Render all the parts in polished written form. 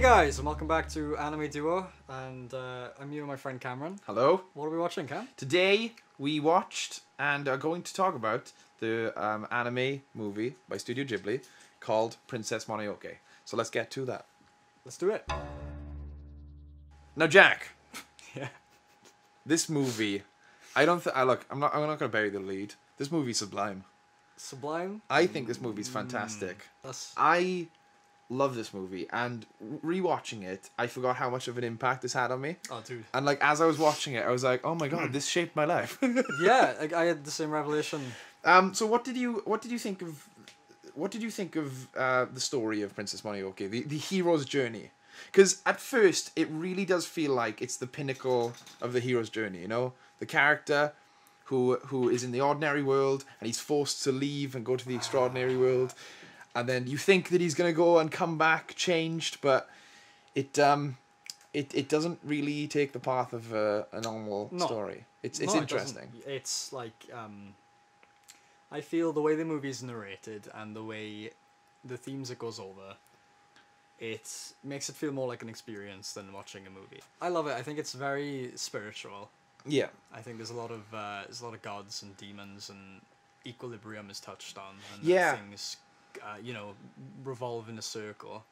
guys, and welcome back to Anime Duo, and I'm you and my friend Cameron. Hello. What are we watching, Cam? Today we watched and are going to talk about the anime movie by Studio Ghibli called Princess Mononoke. So let's get to that. Let's do it. Now, Jack. Yeah. This movie, I'm not going to bury the lead. This movie's sublime. Sublime? I think this movie's fantastic. I love this movie, and rewatching it, I forgot how much of an impact this had on me. Oh, dude. And like as I was watching it, I was like, "Oh my god, this shaped my life." Yeah, like, I had the same revelation. So what did you think of the story of Princess Mononoke, the hero's journey? Because at first it really does feel like it's the pinnacle of the hero's journey. You know, the character who is in the ordinary world and he's forced to leave and go to the extraordinary world. And then you think that he's gonna go and come back changed, but it doesn't really take the path of a normal story. It's interesting. It's like I feel the way the movie's narrated and the way the themes it goes over, it makes it feel more like an experience than watching a movie. I love it. I think it's very spiritual. Yeah. I think there's a lot of gods and demons, and equilibrium is touched on, and things revolve in a circle.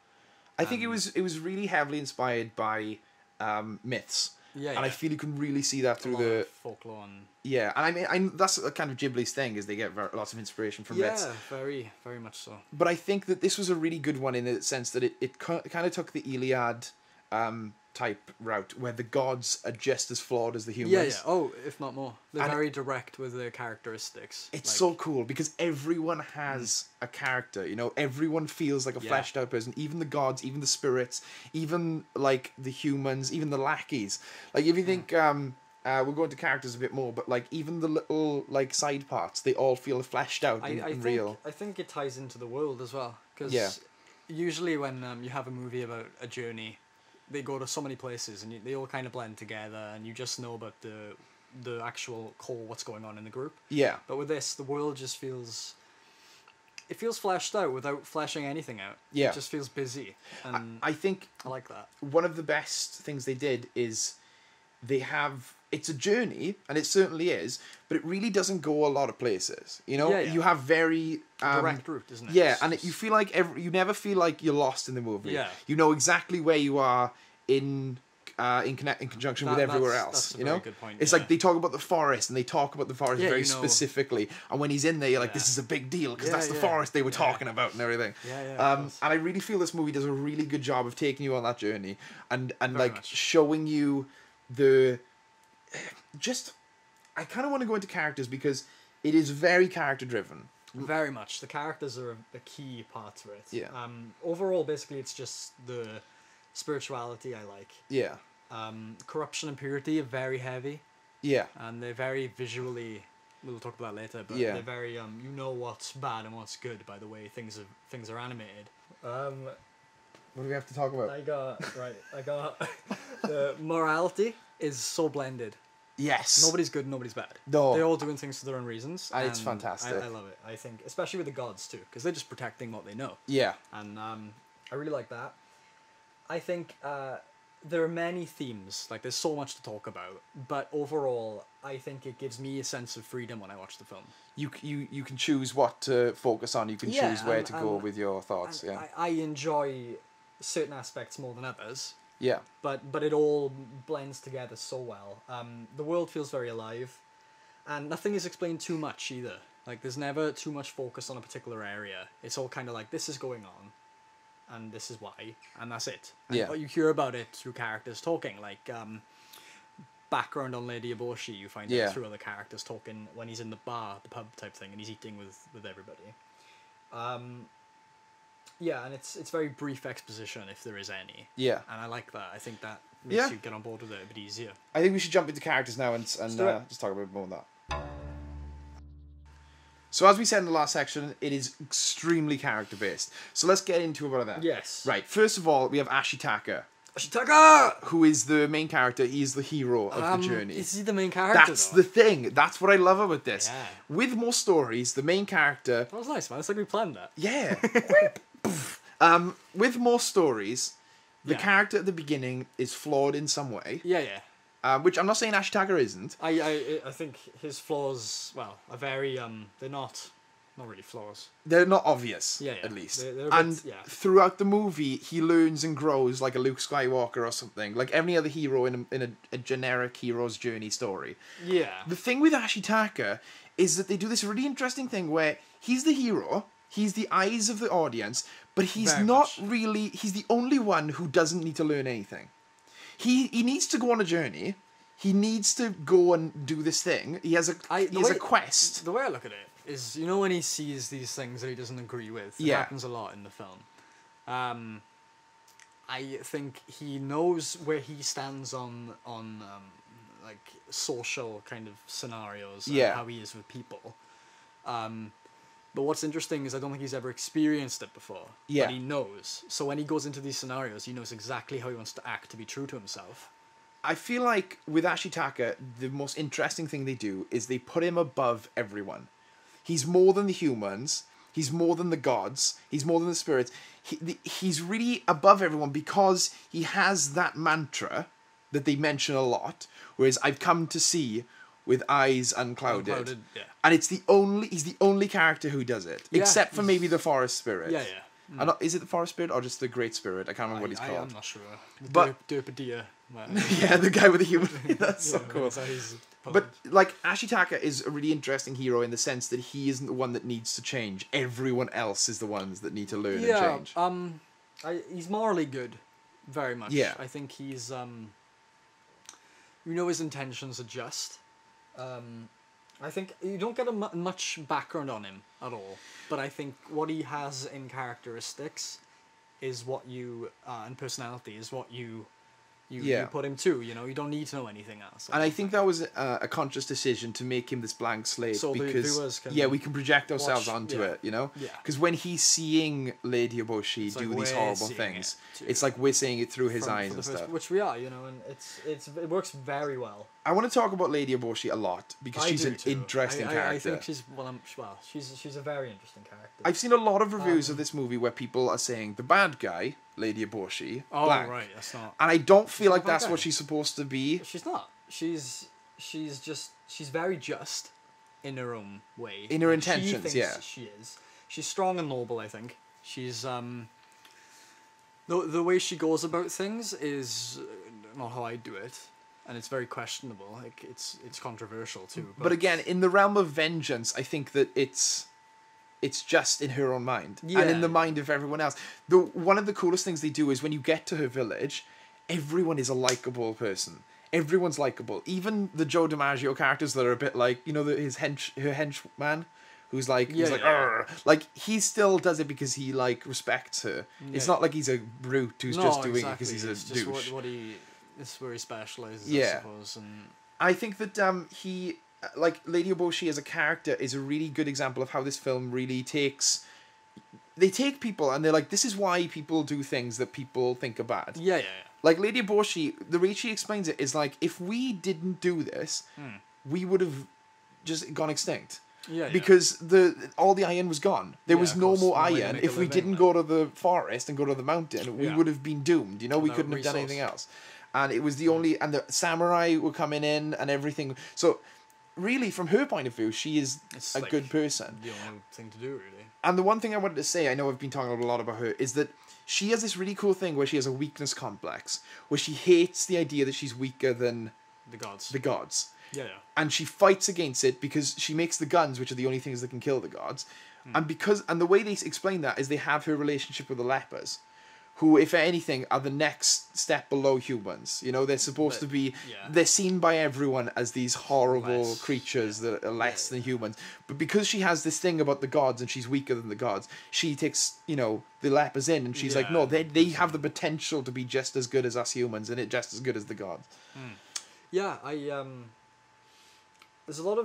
I think it was really heavily inspired by myths. Yeah, and I feel you can really see that through the folklore. And and I mean, that's a kind of Ghibli's thing, is they get lots of inspiration from myths. Yeah, very, very much so. But I think that this was a really good one in the sense that it kind of took the Iliad type route, where the gods are just as flawed as the humans. Yeah. Oh, if not more. They're very direct with their characteristics. It's so cool because everyone has a character, you know, everyone feels like a fleshed out person, even the gods, even the spirits, even like the humans, even the lackeys. Like if you think we'll go into characters a bit more, but like even the little like side parts, they all feel fleshed out and real. I think it ties into the world as well, because usually when you have a movie about a journey, they go to so many places and they all kind of blend together, and you just know about the actual core, what's going on in the group. Yeah. But with this, the world just feels fleshed out without fleshing anything out. Yeah. It just feels busy. And I think I like that. One of the best things they did is it's a journey, and it certainly is, but it really doesn't go a lot of places. You know, you have very direct route, isn't it? Yeah, and you feel like you never feel like you're lost in the movie. Yeah, you know exactly where you are in conjunction with everywhere else. That's a you very know, good point. It's like they talk about the forest, and they talk about the forest very specifically. And when he's in there, you're like, this is a big deal because that's the forest they were talking about and everything. And I really feel this movie does a really good job of taking you on that journey and like showing you the. I kind of want to go into characters because it is very character driven. Very much. The characters are a key part to it. Yeah. Overall, basically, it's just the spirituality I like. Yeah. Corruption and purity are very heavy. Yeah. And they're very visually. We'll talk about that later, but they're very you know what's bad and what's good by the way things are animated. What do we have to talk about? I got the morality is so blended. Yes. Nobody's good, nobody's bad. No. They're all doing things for their own reasons. And it's fantastic. I love it. I think, especially with the gods too, because they're just protecting what they know. Yeah. And I really like that. I think there are many themes. Like there's so much to talk about, but overall, I think it gives me a sense of freedom when I watch the film. You can choose what to focus on. You can choose where to go with your thoughts. Yeah. I enjoy certain aspects more than others. Yeah. But it all blends together so well. The world feels very alive, and nothing is explained too much either. Like there's never too much focus on a particular area. It's all kind of like, this is going on, and this is why, and that's it. And you hear about it through characters talking, like background on Lady Eboshi. You find it through other characters talking when he's in the bar, the pub type thing, and he's eating with everybody. Yeah, and it's very brief exposition if there is any. Yeah. And I like that. I think that makes you get on board with it a bit easier. I think we should jump into characters now and just talk a bit more about that. So as we said in the last section, it is extremely character based. So let's get into about that. Yes. Right. First of all, we have Ashitaka. Ashitaka! Who is the main character. He is the hero of the journey. Is he the main character, That's the thing. That's what I love about this. Yeah. With more stories, the main character... That was nice, man. It's like we planned that. Yeah. With more stories, The Yeah. character at the beginning is flawed in some way, Yeah. which I'm not saying Ashitaka isn't. I think his flaws, well, are very they're not really flaws. They're not obvious, Yeah. at least. They're a And bit, yeah. throughout the movie, he learns and grows like a Luke Skywalker or something, like any other hero in a generic hero's journey story. Yeah. The thing with Ashitaka is that they do this really interesting thing where he's the hero, he's the eyes of the audience, but he's Very not much. really. He's the only one who doesn't need to learn anything. He needs to go on a journey. He needs to go and do this thing. He has a quest. The way I look at it is, you know, when he sees these things that he doesn't agree with, it Yeah. happens a lot in the film. I think he knows where he stands on like social kind of scenarios and Yeah. how he is with people. But what's interesting is I don't think he's ever experienced it before. Yeah. But he knows. So when he goes into these scenarios, he knows exactly how he wants to act to be true to himself. I feel like with Ashitaka, the most interesting thing they do is they put him above everyone. He's more than the humans. He's more than the gods. He's more than the spirits. He's really above everyone because he has that mantra that they mention a lot, whereas I've come to see with eyes unclouded. Unclouded, yeah. And he's the only character who does it, Yeah, except for maybe the forest spirit. Yeah. And is it the forest spirit or just the great spirit? I can't remember what he's called. I'm not sure. But- Derpadia. Yeah, the guy with the human. That's so cool. So he's But like Ashitaka is a really interesting hero in the sense that he isn't the one that needs to change. Everyone else is the ones that need to learn and change. He's morally good, very much. Yeah. I think he's you know, his intentions are just. I think you don't get much background on him at all, but I think what he has in characteristics is what you and personality is what you put him to. You know, you don't need to know anything else. And I think that was a conscious decision to make him this blank slate So the because viewers can we can project ourselves watch- onto yeah. it, you know? Yeah. Because when he's seeing Lady Oboshi It's do like these we're horrible seeing things, it too. it's like we're seeing it through his for eyes the and first- stuff. which we are, you know, and it works very well. I want to talk about Lady Oboshi a lot because I she's do an too. interesting character. I think she's she's a very interesting character. I've seen a lot of reviews of this movie where people are saying the bad guy, Lady Oboshi, Oh blank. right, that's not. And I don't feel not like a bad that's guy. what she's supposed to be. She's not. She's very just in her own way. In her Like, intentions, she thinks yeah. she is. She's strong and noble. I think she's the way she goes about things is not how I do it, and it's very questionable. Like it's controversial too. But again, in the realm of vengeance, I think that it's just in her own mind and in the Yeah. mind of everyone else. One of the coolest things they do is when you get to her village, everyone is a likable person. Everyone's likable. Even the Joe DiMaggio characters that are a bit like, you know, her henchman, who's like, he's Yeah, like, yeah. "Arr." Like he still does it because he like respects her. It's Yeah. not like he's a brute who's just doing it because he's a It's just douche. what he. This is where he specializes, Yeah. I suppose, and I think that he, like Lady Oboshi as a character, is a really good example of how this film really takes. They take people and they're like, this is why people do things that people think are bad. yeah. Like Lady Oboshi, the way she explains it is like, if we didn't do this, we would have just gone extinct. Yeah, Because all the iron was gone. There Yeah, was of no course, more no way to iron. make a If we living, didn't like. go to the forest and go to the mountain, we Yeah. would have been doomed. You know, we No couldn't have done resource. anything else. And it was the only, and the samurai were coming in and everything. So, really, from her point of view, she is It's a like good person. the only thing to do, really. And the one thing I wanted to say, I know I've been talking a lot about her, is that she has this really cool thing where she has a weakness complex, where she hates the idea that she's weaker than The gods. the gods. Yeah. And she fights against it because she makes the guns, which are the only things that can kill the gods. And the way they explain that is they have her relationship with the lepers, who, if anything, are the next step below humans. You know, they're supposed to be. yeah. They're seen by everyone as these horrible Less, creatures that are less than humans. But because she has this thing about the gods and she's weaker than the gods, she takes, you know, the lepers in and she's like, Yeah, no, they have the potential to be just as good as us humans and just as good as the gods. Yeah, there's a lot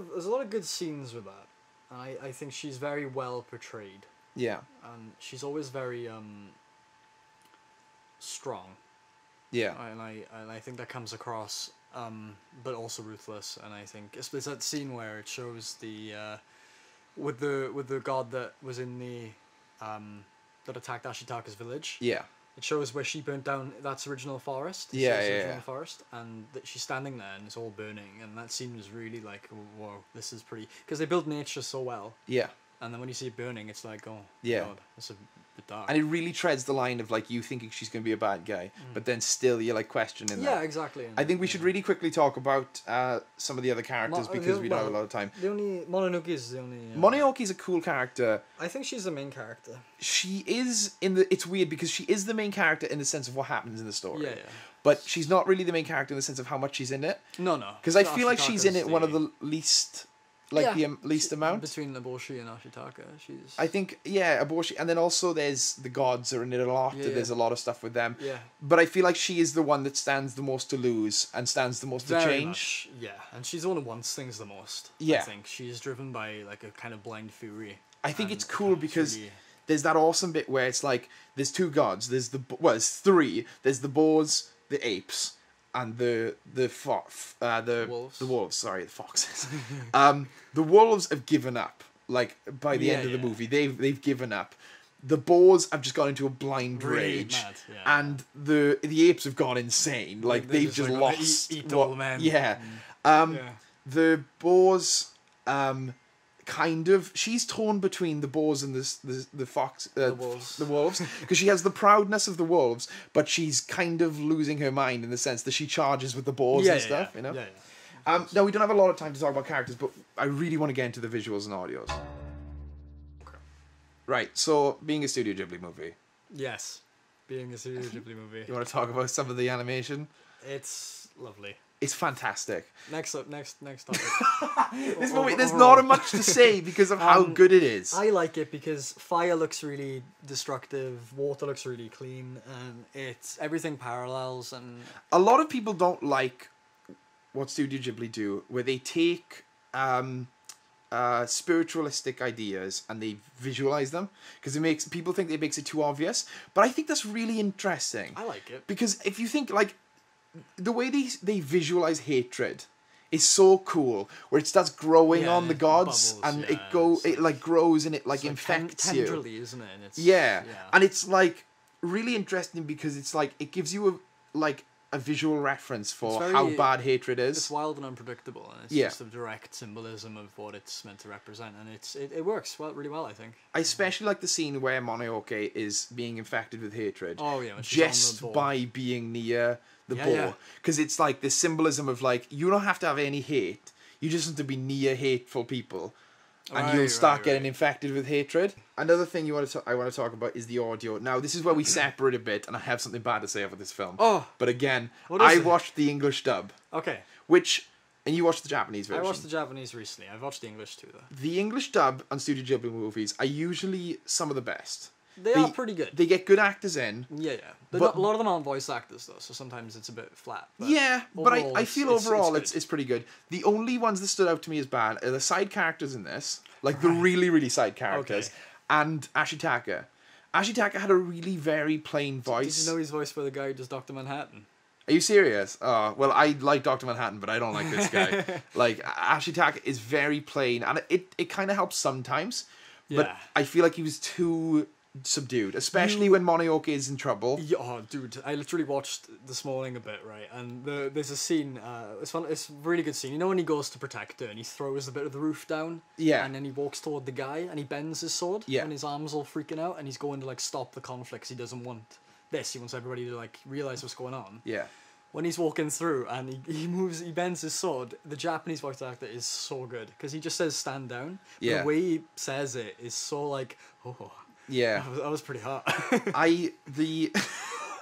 of good scenes with that, and I think she's very well portrayed, Yeah, and she's always very strong, yeah, and I think that comes across, but also ruthless, and I think there's that scene where it shows the with the god that was in the that attacked Ashitaka's village. yeah. it shows where she burnt down that's original forest. Yeah, It's yeah, original yeah. forest, and that she's standing there and it's all burning, and that scene was really like, whoa, this is pretty, because they build nature so well, Yeah. and then when you see it burning, it's like, oh, Yeah. God, it's a bit dark. And it really treads the line of like you thinking she's going to be a bad guy, but then still you're like questioning yeah, that. exactly. I think we should really quickly talk about some of the other characters because we don't have a lot of time. The only Mononoke is the only. Mononoke's a cool character. I think she's the main character. She is in the. It's weird because she is the main character in the sense of what happens in the story. Yeah, yeah. But she's not really the main character in the sense of how much she's in it. No. Because I feel like she's in it one of the least, least amount. Between Naboshi and Ashitaka, she's. I think Abortion, and then also there's the gods are in it a lot. Yeah, There's a lot of stuff with them. Yeah. But I feel like she is the one that stands the most to lose and stands the most to Very change. much, yeah, and she's the one who wants things the most. Yeah. I think she's driven by like a kind of blind fury. I think and it's cool because really- there's that awesome bit where it's like there's two gods. There's it's three. There's the boars, the apes, and the wolves. The wolves. Sorry, the foxes. The wolves have given up. Like by the end of the movie, they've given up. The boars have just gone into a blind Really rage, mad, yeah. and the apes have gone insane. Like they've just like, lost. eat all the men. Yeah. Yeah. The boars, kind of. She's torn between the boars and the fox. The wolves. The wolves, because she has the proudness of the wolves, but she's kind of losing her mind in the sense that she charges with the boars and stuff. You know. Yeah. Now we don't have a lot of time to talk about characters, but I really want to get into the visuals and audios. Right. So, being a Studio Ghibli movie, Yes. Being a Studio Ghibli movie, you want to talk about some of the animation? it's lovely. It's fantastic. Next topic. This movie, there's not much to say because of how good it is. I like it because fire looks really destructive, water looks really clean, and it's everything parallels and A lot of people don't like what Studio Ghibli do, where they take spiritualistic ideas and they visualize them because it makes people think it makes it too obvious. But I think that's really interesting. I like it. Because if you think like the way they visualize hatred is so cool, where it starts growing Yeah, on the it gods bubbles, and yeah, it like grows and it like It's infects you. tenderly, isn't it? And it's, Yeah. And it's like really interesting because it's like it gives you a visual reference for It's how very- bad hatred is. it's wild and unpredictable, and it's Yeah. just a direct symbolism of what it's meant to represent, and it works really well, I think. I especially like the scene where Mononoke is being infected with hatred. Oh yeah, when she's on the Just board. by being near the Yeah, boar. yeah. Because it's like this symbolism of like, you don't have to have any hate. You just have to be near hateful people. And you'll start getting infected with hatred. Another thing I want to talk about is the audio. Now, this is where we separate a bit, and I have something bad to say about this film. Oh. But again, What is I it? watched the English dub, Okay, and you watched the Japanese version. I watched the Japanese recently. I've watched the English too, though. The English dub on Studio Ghibli movies are usually some of the best. They are pretty good. They get good actors in. Yeah. But- A lot of them aren't voice actors though, so sometimes it's a bit flat. But Yeah, but overall, I it's- feel it's- overall it's it's pretty good. The only ones that stood out to me as bad are the side characters in this, like the really, really side characters, Okay. and Ashitaka. Ashitaka had a really very plain Did voice. you know he's voiced by the guy who does Dr. Manhattan? Are you serious? Oh, well, I like Dr. Manhattan, but I don't like this guy. Like, Ashitaka is very plain, and it kind of helps sometimes, but Yeah. I feel like he was too subdued, especially when Mononoke is in trouble. Yeah, oh, dude, I literally watched this morning a bit, right? And there's a scene, it's fun, it's a really good scene. You know when he goes to protect her and he throws a bit of the roof down? Yeah. And then he walks toward the guy and he bends his sword? Yeah. And his arm's all freaking out and he's going to, like, stop the conflicts. He doesn't want this. He wants everybody to, like, realise what's going on. Yeah. When he's walking through and he bends his sword, the Japanese voice actor is so good. Because he just says, stand down. Yeah. The way he says it is so, like, oh... Yeah. That was pretty hot.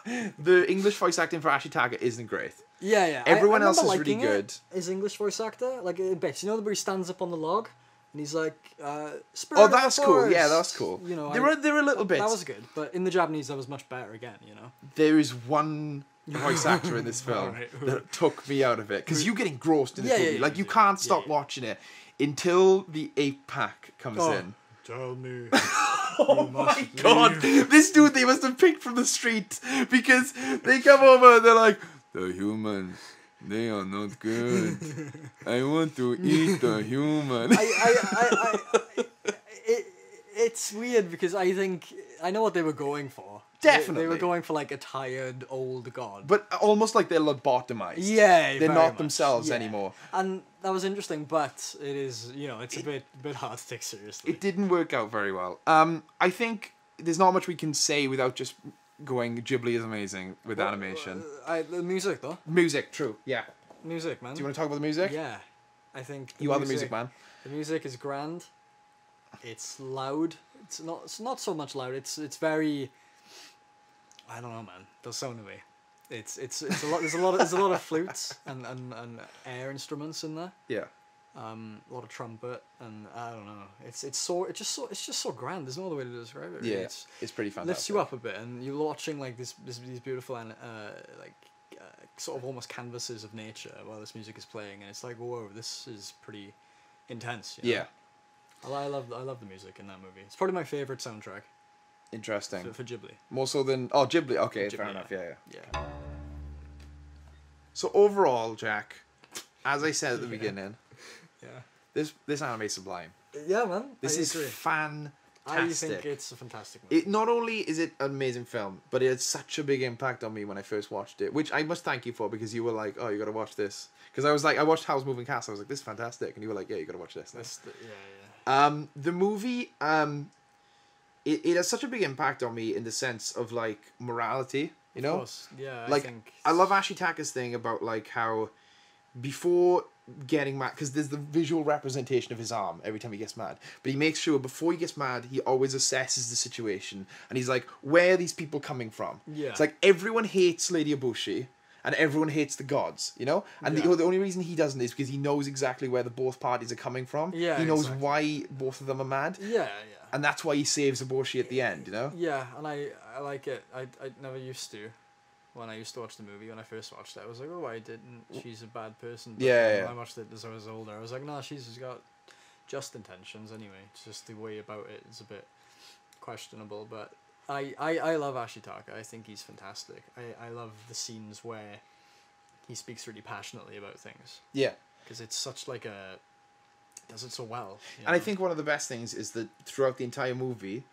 The English voice acting for Ashitaka isn't great. Yeah. Everyone I else remember is really liking good. it. His English voice actor, like a bit. You know where he stands up on the log and he's like, Spirit Oh, of the that's cool. Yeah, Forest. that's cool. You know, there are little bits. that was good, but in the Japanese, that was much better again. You know. There is one voice actor in this film Alright. that took me out of it because you get engrossed in this movie. Yeah, like you yeah. can't stop Yeah. watching it until the ape pack comes in. Tell me. Oh my god! This dude they must have picked from the street because they come over and they're like, the humans, they are not good. I want to eat the human. It's weird because I think I know what they were going for. Definitely. They were going for like a tired old god. But almost like they're lobotomized. Yeah, They're very not much, themselves yeah. anymore. And that was interesting, but it is, it's a bit hard to take seriously. It didn't work out very well. I think there's not much we can say without just going Ghibli is amazing with animation. The music though. Music, true. Yeah. Music, man. Do you want to talk about the music? Yeah, I think You are the music man. The music is grand. It's loud. It's not so much loud. It's very. I don't know, man. They'll sound away. It's a lot. There's a lot of flutes and air instruments in there. Yeah. A lot of trumpet and I don't know. It's just so grand. There's no other way to describe it. Really. Yeah. It's pretty fantastic. Lifts you up a bit, and you're watching like these beautiful and sort of almost canvases of nature while this music is playing, and it's like, whoa, this is pretty intense. You know? Yeah. I love the music in that movie. It's probably my favorite soundtrack. Interesting. For Ghibli. More so than Ghibli. Okay, Ghibli, fair enough. Yeah. Yeah. So overall, Jack, as I said at the beginning, Yeah. this anime is sublime. Yeah, man. This is agree. fantastic. I think it's a fantastic movie. It not only is it an amazing film, but it had such a big impact on me when I first watched it, which I must thank you for, because you were like, "Oh, you got to watch this," because I was like, I watched Howl's Moving Castle. I was like, "This is fantastic," and you were like, "Yeah, you got to watch this." Yeah. The movie, it has such a big impact on me in the sense of like morality, you know? Of course. Yeah, like, I think... I love Ashitaka's thing about like how before getting mad, because there's the visual representation of his arm every time he gets mad, but he makes sure before he gets mad, he always assesses the situation, and he's like, where are these people coming from? Yeah. It's like everyone hates Lady Ibushi, and everyone hates the gods, you know? And the only reason he doesn't is because he knows exactly where the both parties are coming from. Yeah, he knows exactly. why both of them are mad. Yeah. And that's why he saves Ibushi at the end, you know? Yeah, and I like it. I never used to. When I used to watch the movie, when I first watched it, I was like, oh, I didn't. She's a bad person. But when I watched it as I was older, I was like, nah, she's got just intentions anyway. It's just the way about it is a bit questionable. But I love Ashitaka. I think he's fantastic. I love the scenes where he speaks really passionately about things. Yeah. Because it's such like a... does it so well. And I think one of the best things is that throughout the entire movie,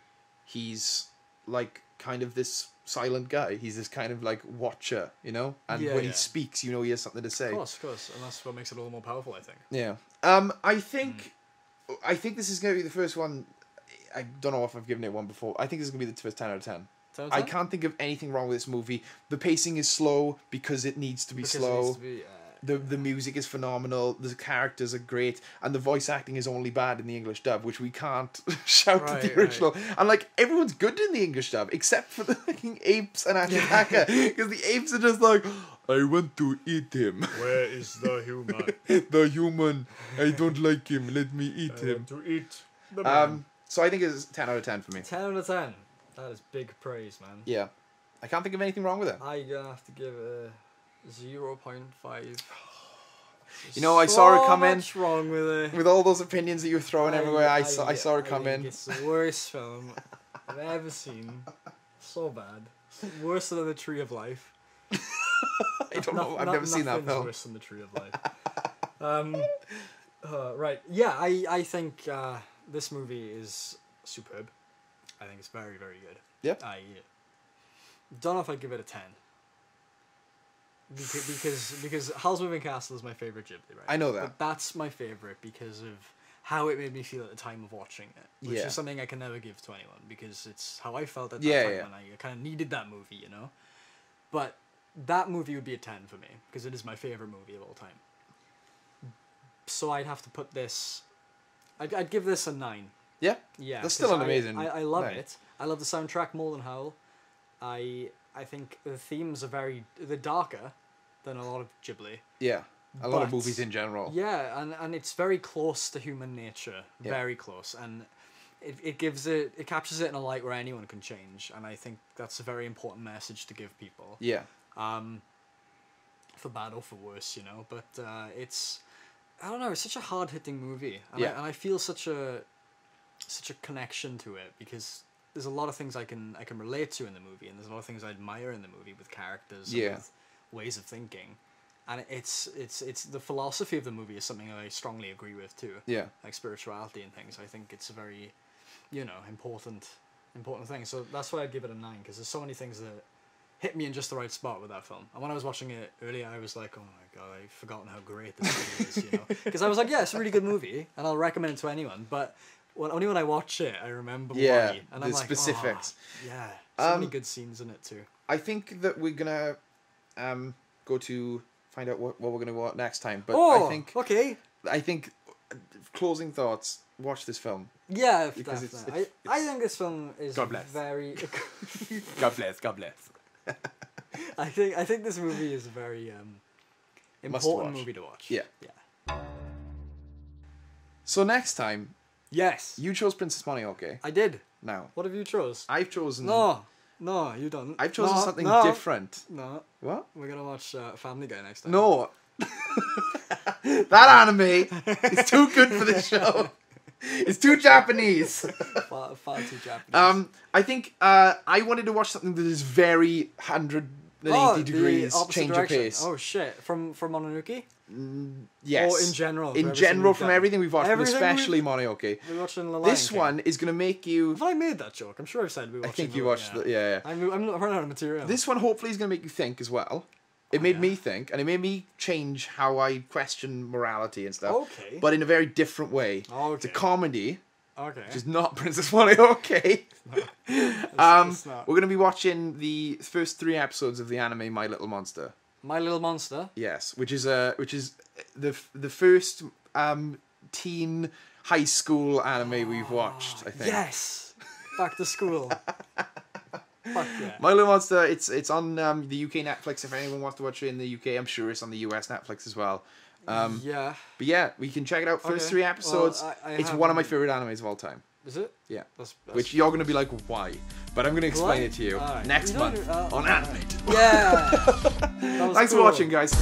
he's like kind of this silent guy. He's this kind of like watcher, you know? And when he speaks, you know he has something to say. Of course. And that's what makes it a little more powerful, I think. Yeah. I think this is going to be the first one. I don't know if I've given it one before. I think this is going to be the first 10 out of 10. I can't think of anything wrong with this movie. The pacing is slow because it needs to be slow. The music is phenomenal. The characters are great, and the voice acting is only bad in the English dub, which we can't shout at the original. Right. And like everyone's good in the English dub except for the fucking apes and Ashitaka, because the apes are just like, I want to eat him. Where is the human? The human. I don't like him. Let me eat him. Want to eat the man. So I think it's 10 out of 10 for me. 10 out of 10. That is big praise, man. Yeah, I can't think of anything wrong with it. I'm gonna have to give it a 0.5. You know, I saw her come in. What's wrong with it? With all those opinions that you were throwing everywhere, I saw her come in. It's the worst film I've ever seen. So bad. Worse than The Tree of Life. I don't know. I've never seen that film. Nothing's worse than The Tree of Life. Right. Yeah, I think this movie is superb. I think it's very, very good. Yeah. I don't know if I'd give it a 10. Because Howl's Moving Castle is my favourite Ghibli, right? I know that. But that's my favourite because of how it made me feel at the time of watching it. Which is something I can never give to anyone because it's how I felt at that time when I kind of needed that movie, you know? But that movie would be a 10 for me because it is my favourite movie of all time. So I'd have to put this... I'd give this a 9. Yeah? Yeah. That's still an amazing... I love it. I love the soundtrack more than Howl. I think the themes are they're darker than a lot of Ghibli. Yeah, a lot of movies in general. Yeah, and it's very close to human nature, very close, and it captures it in a light where anyone can change, and I think that's a very important message to give people. Yeah. For bad or for worse, you know, but it's such a hard hitting movie, and I feel such a connection to it because there's a lot of things I can relate to in the movie, and there's a lot of things I admire in the movie with characters and with ways of thinking, and it's the philosophy of the movie is something I strongly agree with too. Yeah, like spirituality and things. I think it's a very, important important thing. So that's why I'd give it a 9, because there's so many things that hit me in just the right spot with that film. And when I was watching it earlier, I was like, oh my god, I've forgotten how great this movie is, you know? Because I was like, yeah, it's a really good movie, and I'll recommend it to anyone, but only when I watch it, I remember why. And the I'm like, specifics. Oh, yeah, so many good scenes in it too. I think that we're gonna go to find out what we're gonna watch next time. But I think closing thoughts. Watch this film. Yeah, because definitely. I think this film is God bless. very. God bless. God bless. I think this movie is a very important movie to watch. Yeah. Yeah. So next time. Yes. You chose Princess Mononoke. I did. Now. What have you chose? I've chosen. No, you don't. I've chosen something different. No. What? We're gonna watch Family Guy next time. No. That anime is too good for this show. It's too Japanese. Far too Japanese. I think I wanted to watch something that is very 180 degrees change of pace. Oh shit! From Mononoke? Yes. Or in general? In general, from everything we've watched, but especially Mononoke. We're watching The Lion This King. one is going to make you... Have I made that joke? I'm sure I've said we watched. I think you watched the... Yeah. I'm not running out of material. This one hopefully is going to make you think as well. It made me think, and it made me change how I question morality and stuff. Okay. But in a very different way. Okay. It's a comedy. Okay. Which is not Princess Mononoke. It's not. We're going to be watching the first 3 episodes of the anime My Little Monster. My Little Monster? Yes, which is the first teen high school anime we've watched, I think. Yes. Back to school. Fuck yeah. My Little Monster, it's on the UK Netflix. If anyone wants to watch it in the UK, I'm sure it's on the US Netflix as well. Yeah. But yeah, we can check it out. First 3 episodes. Well, it's one of my favorite animes of all time. Is it? Yeah. That's Which you're going to be like, why? But I'm going to explain it to you next month on Animate. Yeah. Thanks for watching, guys.